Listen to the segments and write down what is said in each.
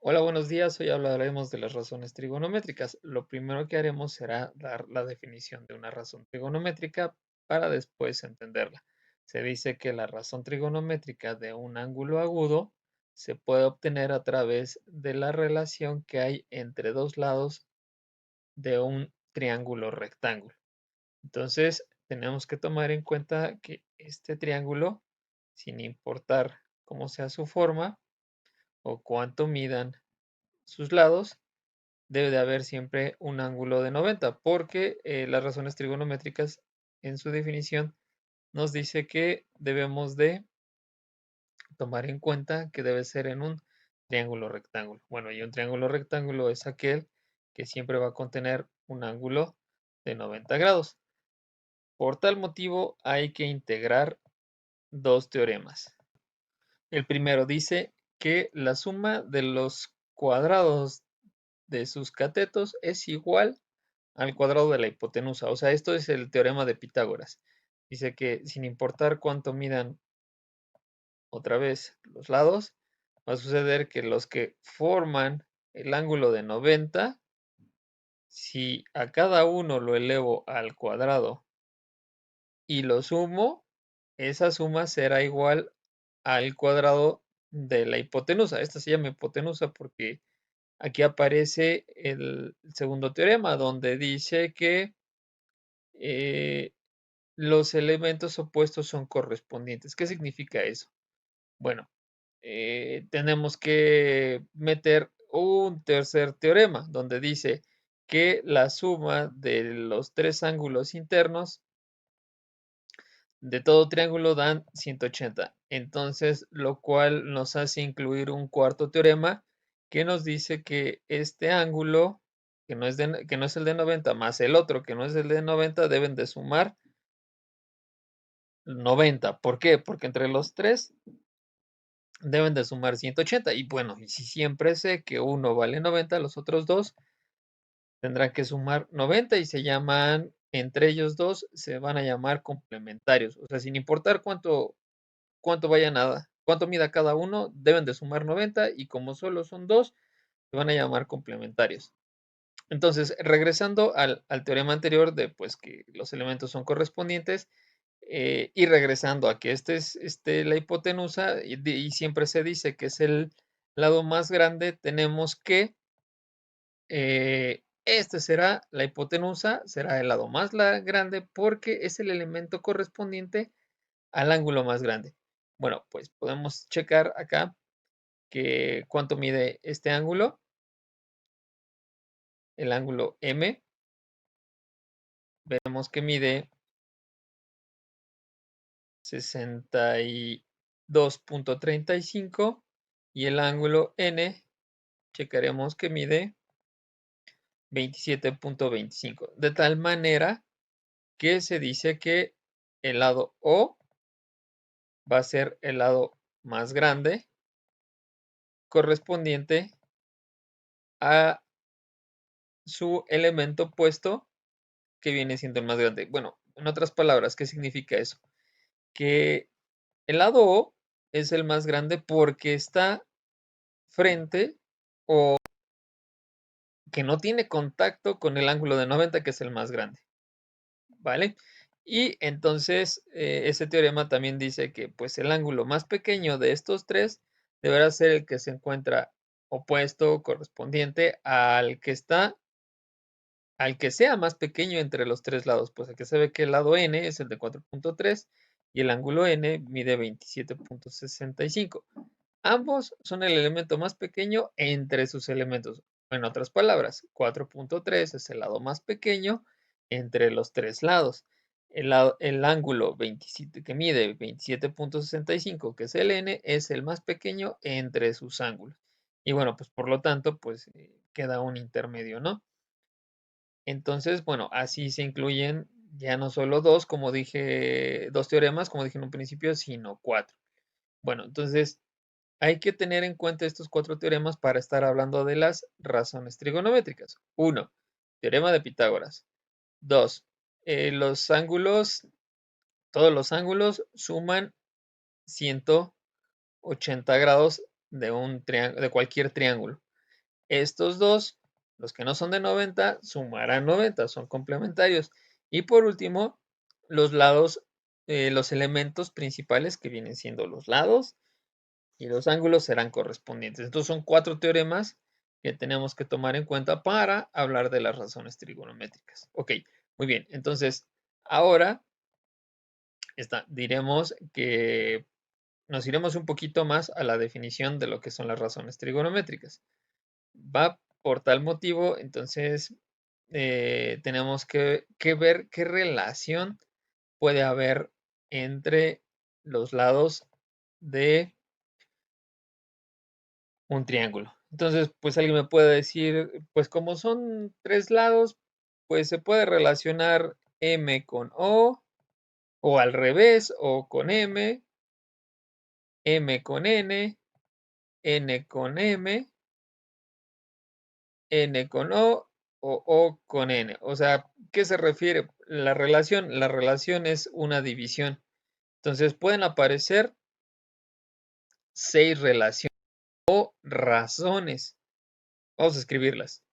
Hola, buenos días. Hoy hablaremos de las razones trigonométricas. Lo primero que haremos será dar la definición de una razón trigonométrica para después entenderla. Se dice que la razón trigonométrica de un ángulo agudo se puede obtener a través de la relación que hay entre dos lados de un triángulo rectángulo. Entonces, tenemos que tomar en cuenta que este triángulo, sin importar cómo sea su forma o cuánto midan sus lados, debe de haber siempre un ángulo de 90, porque las razones trigonométricas en su definición nos dice que debemos de tomar en cuenta que debe ser en un triángulo rectángulo. Bueno, y un triángulo rectángulo es aquel que siempre va a contener un ángulo de 90 grados. Por tal motivo hay que integrar dos teoremas. El primero dice que la suma de los cuadrados de sus catetos es igual al cuadrado de la hipotenusa. O sea, esto es el teorema de Pitágoras. Dice que sin importar cuánto midan otra vez los lados, va a suceder que los que forman el ángulo de 90, si a cada uno lo elevo al cuadrado y lo sumo, esa suma será igual al cuadrado de la hipotenusa. Esta se llama hipotenusa porque aquí aparece el segundo teorema donde dice que eh, los elementos opuestos son correspondientes. ¿Qué significa eso? Bueno, tenemos que meter un tercer teorema donde dice que la suma de los tres ángulos internos de todo triángulo dan 180. Entonces, lo cual nos hace incluir un cuarto teorema que nos dice que este ángulo, que no es el de 90, más el otro que no es el de 90, deben de sumar 90. ¿Por qué? Porque entre los tres deben de sumar 180. Y bueno, y si siempre sé que uno vale 90, los otros dos tendrán que sumar 90 y se llaman, entre ellos dos, se van a llamar complementarios. O sea, sin importar cuánto vayan a, cuánto mida cada uno, deben de sumar 90 y como solo son dos, se van a llamar complementarios. Entonces, regresando al teorema anterior de pues que los elementos son correspondientes, y regresando a que este es la hipotenusa y siempre se dice que es el lado más grande, tenemos que este será la hipotenusa, será el lado más grande porque es el elemento correspondiente al ángulo más grande. Bueno, pues podemos checar acá que cuánto mide este ángulo, el ángulo M. Vemos que mide 62.35 y el ángulo N checaremos que mide 27.25. De tal manera que se dice que el lado O va a ser el lado más grande correspondiente a su elemento opuesto que viene siendo el más grande. Bueno, en otras palabras, ¿qué significa eso? Que el lado O es el más grande porque está frente o que no tiene contacto con el ángulo de 90, que es el más grande, ¿vale? Y entonces ese teorema también dice que pues el ángulo más pequeño de estos tres deberá ser el que se encuentra opuesto, correspondiente al que sea más pequeño entre los tres lados, pues aquí se ve que el lado n es el de 4.3 y el ángulo n mide 27.65. Ambos son el elemento más pequeño entre sus elementos. En otras palabras, 4.3 es el lado más pequeño entre los tres lados. El ángulo 27, que mide 27.65, que es el n, es el más pequeño entre sus ángulos. Y bueno, pues por lo tanto, pues queda un intermedio, ¿no? Entonces, bueno, así se incluyen ya no solo dos, como dije, dos teoremas, como dije en un principio, sino cuatro. Bueno, entonces hay que tener en cuenta estos cuatro teoremas para estar hablando de las razones trigonométricas. Uno, teorema de Pitágoras. Dos, los ángulos, todos los ángulos suman 180 grados de cualquier triángulo. Estos dos, los que no son de 90, sumarán 90, son complementarios. Y por último, los lados, los elementos principales que vienen siendo los lados y los ángulos serán correspondientes. Entonces son 4 teoremas que tenemos que tomar en cuenta para hablar de las razones trigonométricas. Ok, muy bien. Entonces, ahora diremos que nos iremos un poquito más a la definición de lo que son las razones trigonométricas. Va por tal motivo, entonces tenemos que ver qué relación puede haber entre los lados de un triángulo. Entonces, pues alguien me puede decir, pues como son 3 lados, pues se puede relacionar M con o al revés, O con M con N con M, N con O con N. O sea, ¿qué se refiere la relación? La relación es una división. Entonces pueden aparecer 6 relaciones o razones. Vamos a escribirlas.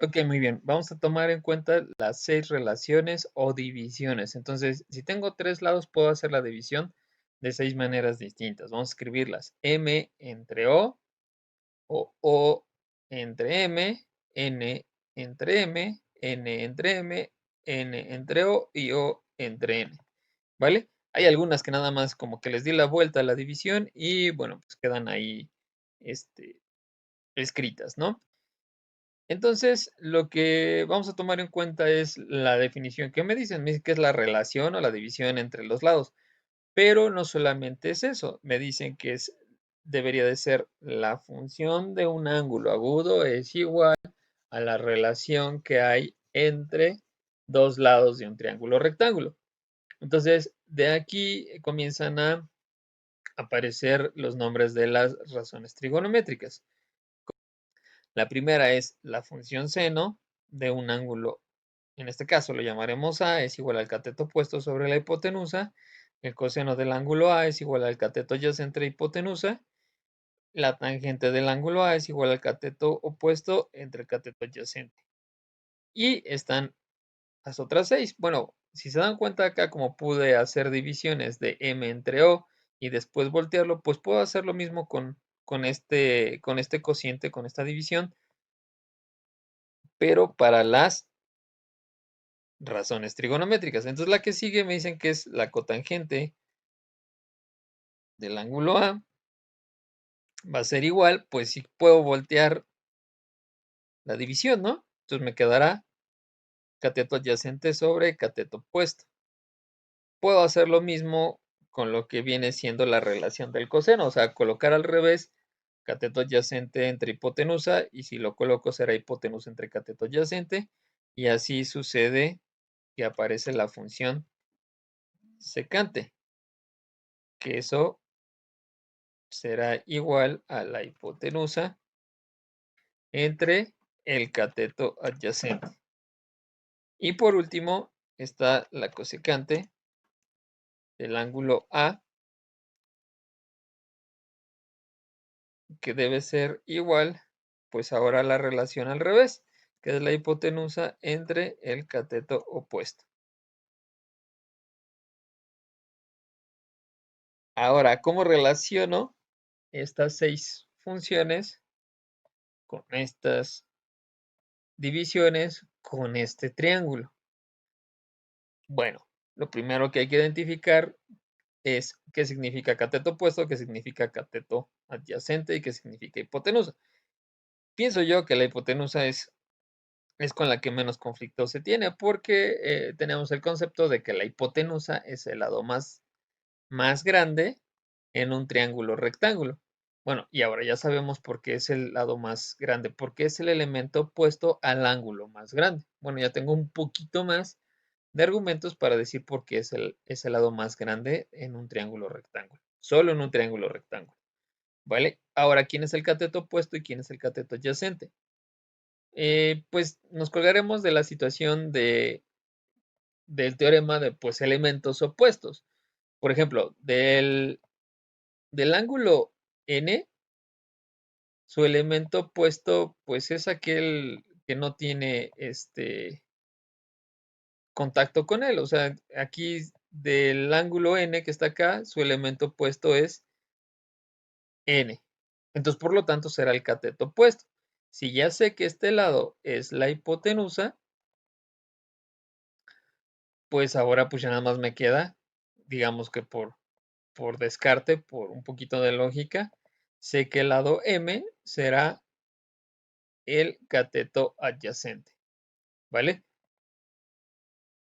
Ok, muy bien. Vamos a tomar en cuenta las 6 relaciones o divisiones. Entonces, si tengo 3 lados, puedo hacer la división de 6 maneras distintas. Vamos a escribirlas. M entre O entre N entre N entre N entre O entre N. ¿Vale? Hay algunas que nada más como que les di la vuelta a la división y bueno, pues quedan ahí este, escritas, ¿no? Entonces, lo que vamos a tomar en cuenta es la definición que me dicen. Me dicen que es la relación o la división entre los lados. Pero no solamente es eso. Me dicen que debería de ser la función de un ángulo agudo es igual a la relación que hay entre dos lados de un triángulo rectángulo. Entonces, de aquí comienzan a aparecer los nombres de las razones trigonométricas. La primera es la función seno de un ángulo, en este caso lo llamaremos A, es igual al cateto opuesto sobre la hipotenusa. El coseno del ángulo A es igual al cateto adyacente a la hipotenusa. La tangente del ángulo A es igual al cateto opuesto entre el cateto adyacente. Y están las otras 6. Bueno, si se dan cuenta acá, como pude hacer divisiones de M entre O y después voltearlo, pues puedo hacer lo mismo con este cociente, con esta división, pero para las razones trigonométricas. Entonces la que sigue me dicen que es la cotangente del ángulo A. Va a ser igual, pues si puedo voltear la división, ¿no? Entonces me quedará cateto adyacente sobre cateto opuesto. Puedo hacer lo mismo con lo que viene siendo la relación del coseno, o sea, colocar al revés cateto adyacente entre hipotenusa y si lo coloco será hipotenusa entre cateto adyacente y así sucede que aparece la función secante, que eso será igual a la hipotenusa entre el cateto adyacente. Y por último está la cosecante del ángulo A, que debe ser igual, pues ahora la relación al revés, que es la hipotenusa entre el cateto opuesto. Ahora, ¿cómo relaciono estas 6 funciones con estas divisiones con este triángulo? Bueno, lo primero que hay que identificar es qué significa cateto opuesto, qué significa cateto adyacente y qué significa hipotenusa. Pienso yo que la hipotenusa es con la que menos conflicto se tiene porque tenemos el concepto de que la hipotenusa es el lado más grande en un triángulo rectángulo. Bueno, y ahora ya sabemos por qué es el lado más grande, porque es el elemento opuesto al ángulo más grande. Bueno, ya tengo un poquito más de argumentos para decir por qué es el lado más grande en un triángulo rectángulo. Solo en un triángulo rectángulo. ¿Vale? Ahora, ¿quién es el cateto opuesto y quién es el cateto adyacente? Pues nos colgaremos de la situación del teorema de pues, elementos opuestos. Por ejemplo, del ángulo n, su elemento opuesto, pues es aquel que no tiene contacto con él. O sea, aquí del ángulo n que está acá, su elemento opuesto es n. Entonces, por lo tanto, será el cateto opuesto. Si ya sé que este lado es la hipotenusa, pues ahora pues ya nada más me queda, digamos que por descarte, por un poquito de lógica, sé que el lado m será el cateto adyacente, ¿vale?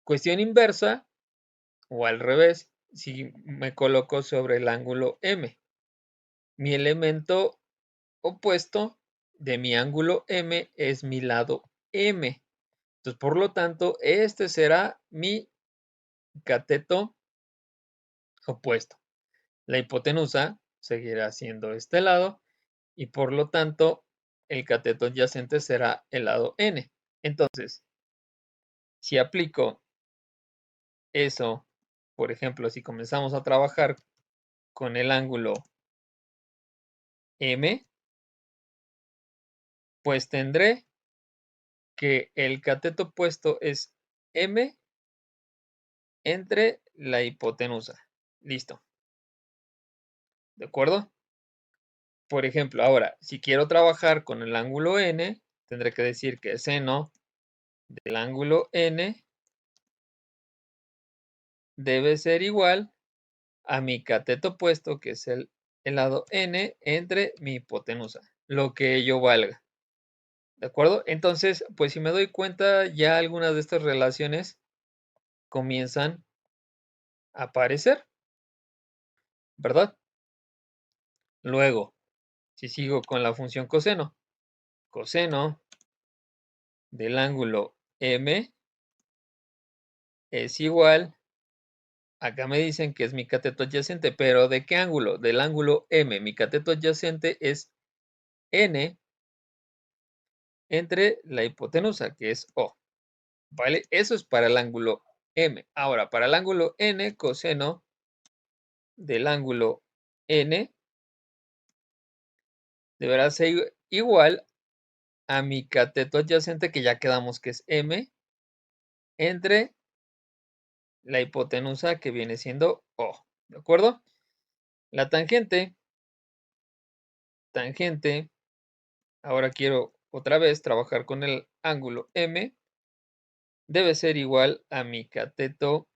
Cuestión inversa o al revés, si me coloco sobre el ángulo m, mi elemento opuesto de mi ángulo m es mi lado m. Entonces, por lo tanto, este será mi cateto opuesto. La hipotenusa seguirá siendo este lado y por lo tanto el cateto adyacente será el lado n. Entonces, si aplico eso, por ejemplo, si comenzamos a trabajar con el ángulo m, pues tendré que el cateto opuesto es m entre la hipotenusa. Listo. ¿De acuerdo? Por ejemplo, ahora, si quiero trabajar con el ángulo n, tendré que decir que el seno del ángulo n debe ser igual a mi cateto opuesto, que es el lado n, entre mi hipotenusa, lo que ello valga. ¿De acuerdo? Entonces, pues si me doy cuenta, ya algunas de estas relaciones comienzan a aparecer, ¿verdad? Luego, si sigo con la función coseno, coseno del ángulo m es igual, acá me dicen que es mi cateto adyacente, pero ¿de qué ángulo? Del ángulo m. Mi cateto adyacente es n entre la hipotenusa, que es O. ¿Vale? Eso es para el ángulo m. Ahora, para el ángulo n, coseno del ángulo n deberá ser igual a mi cateto adyacente, que ya quedamos que es m, entre la hipotenusa, que viene siendo O. ¿De acuerdo? La tangente, ahora quiero otra vez trabajar con el ángulo m, debe ser igual a mi cateto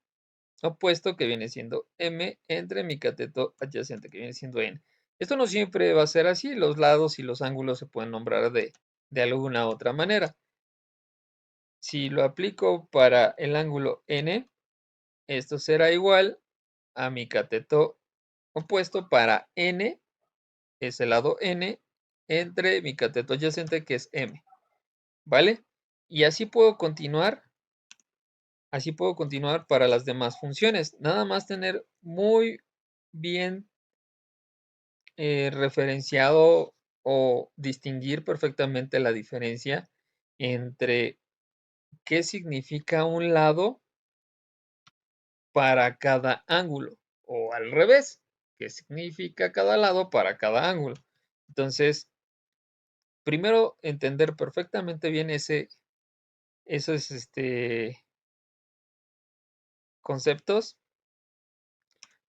opuesto, que viene siendo m, entre mi cateto adyacente, que viene siendo n. Esto no siempre va a ser así, los lados y los ángulos se pueden nombrar de alguna otra manera. Si lo aplico para el ángulo n, esto será igual a mi cateto opuesto para n, es el lado n, entre mi cateto adyacente, que es m, ¿vale? Y así puedo continuar para las demás funciones. Nada más tener muy bien referenciado o distinguir perfectamente la diferencia entre qué significa un lado para cada ángulo o al revés, qué significa cada lado para cada ángulo. Entonces, primero entender perfectamente bien esos conceptos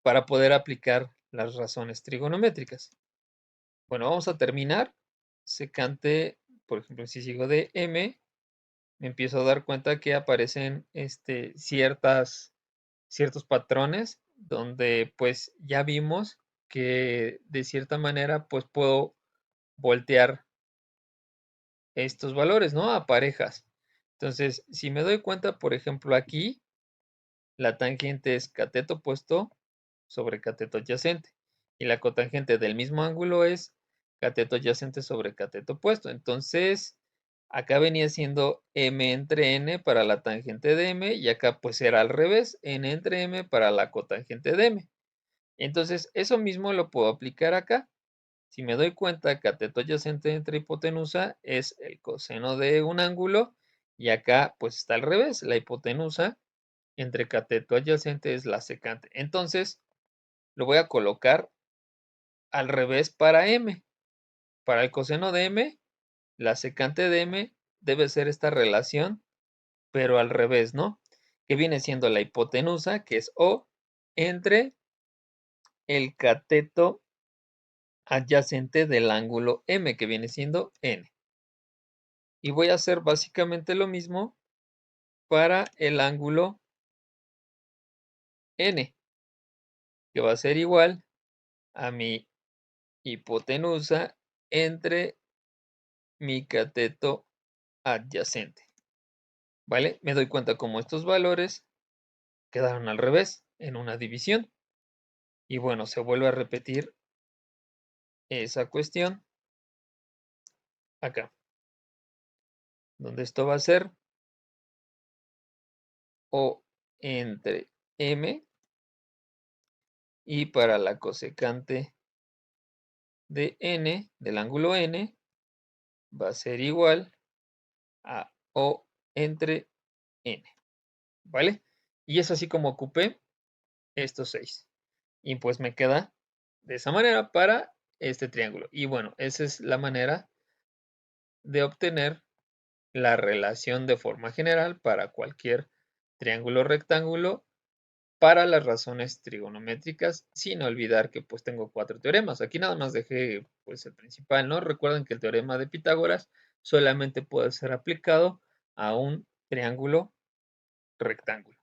para poder aplicar las razones trigonométricas. Bueno, vamos a terminar. Secante, por ejemplo, si sigo de m, me empiezo a dar cuenta que aparecen ciertos patrones donde pues ya vimos que de cierta manera pues puedo voltear estos valores, ¿no? A parejas. Entonces, si me doy cuenta, por ejemplo, aquí la tangente es cateto opuesto sobre cateto adyacente y la cotangente del mismo ángulo es cateto adyacente sobre cateto opuesto. Entonces, acá venía siendo m entre n para la tangente de m y acá pues era al revés, n entre m para la cotangente de m. Entonces, eso mismo lo puedo aplicar acá. Si me doy cuenta, cateto adyacente entre hipotenusa es el coseno de un ángulo y acá pues está al revés, la hipotenusa entre cateto adyacente es la secante. Entonces, lo voy a colocar al revés para m. Para el coseno de m, la secante de m debe ser esta relación, pero al revés, ¿no? Que viene siendo la hipotenusa, que es O, entre el cateto adyacente del ángulo M, que viene siendo N. Y voy a hacer básicamente lo mismo para el ángulo N, que va a ser igual a mi hipotenusa entre mi cateto adyacente. ¿Vale? Me doy cuenta como estos valores quedaron al revés en una división. Y bueno, se vuelve a repetir esa cuestión acá, donde esto va a ser O entre M, y para la cosecante de N, del ángulo N, va a ser igual a O entre N, ¿vale? Y es así como ocupé estos 6. Y pues me queda de esa manera para este triángulo. Y bueno, esa es la manera de obtener la relación de forma general para cualquier triángulo rectángulo para las razones trigonométricas, sin olvidar que pues tengo 4 teoremas. Aquí nada más dejé pues el principal, ¿no? Recuerden que el teorema de Pitágoras solamente puede ser aplicado a un triángulo rectángulo.